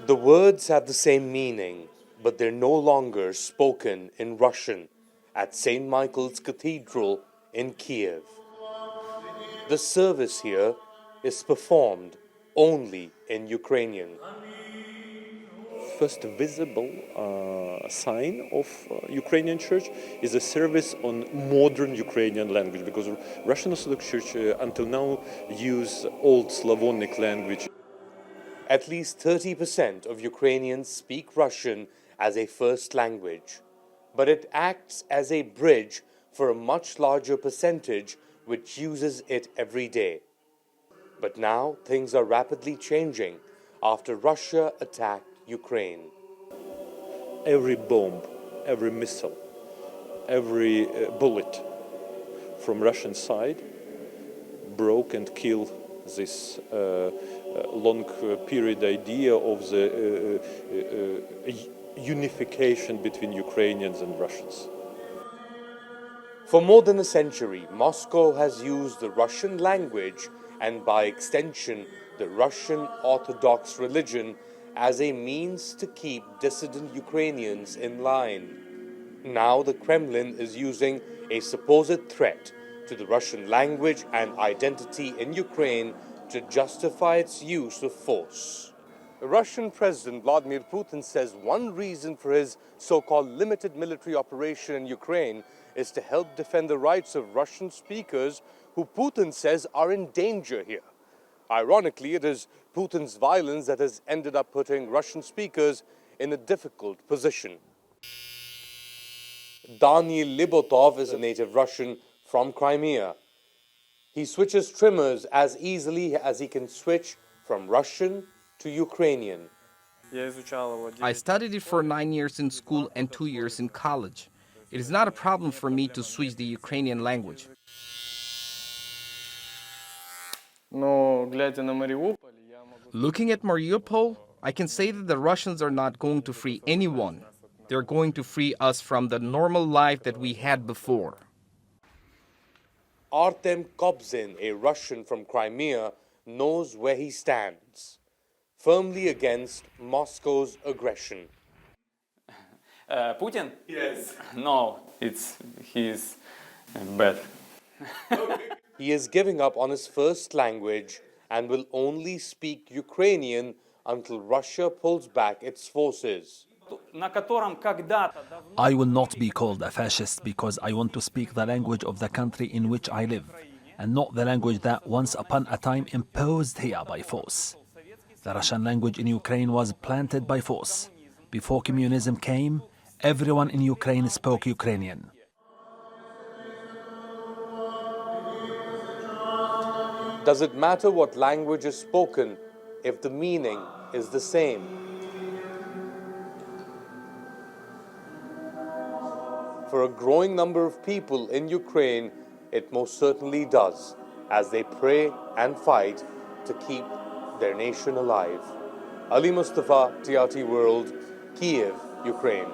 The words have the same meaning, but they're no longer spoken in Russian at St. Michael's Cathedral in Kiev. The service here is performed only in Ukrainian. First visible sign of Ukrainian Church is a service on modern Ukrainian language, because Russian Orthodox Church until now use Old Slavonic language. At least 30% of Ukrainians speak Russian as a first language, but it acts as a bridge for a much larger percentage which uses it every day. But now things are rapidly changing after Russia attacked Ukraine. Every bomb, every missile, every bullet from Russian side broke and killed this long period idea of the unification between Ukrainians and Russians. For more than a century, Moscow has used the Russian language and by extension the Russian Orthodox religion as a means to keep dissident Ukrainians in line. Now the Kremlin is using a supposed threat to the Russian language and identity in Ukraine to justify its use of force. Russian President Vladimir Putin says one reason for his so-called limited military operation in Ukraine is to help defend the rights of Russian speakers who Putin says are in danger here. Ironically, it is Putin's violence that has ended up putting Russian speakers in a difficult position. Daniil Libotov is a native Russian from Crimea. He switches trimmers as easily as he can switch from Russian to Ukrainian. I studied it for 9 years in school and 2 years in college. It is not a problem for me to switch the Ukrainian language. Looking at Mariupol, I can say that the Russians are not going to free anyone. They're going to free us from the normal life that we had before. Artem Kobzin, a Russian from Crimea, knows where he stands, firmly against Moscow's aggression. Putin? Yes. No, he's bad. He is giving up on his first language and will only speak Ukrainian until Russia pulls back its forces. I will not be called a fascist because I want to speak the language of the country in which I live, and not the language that once upon a time imposed here by force. The Russian language in Ukraine was planted by force. Before communism came, everyone in Ukraine spoke Ukrainian. Does it matter what language is spoken if the meaning is the same? For a growing number of people in Ukraine, it most certainly does, as they pray and fight to keep their nation alive. Ali Mustafa, TRT World, Kiev, Ukraine.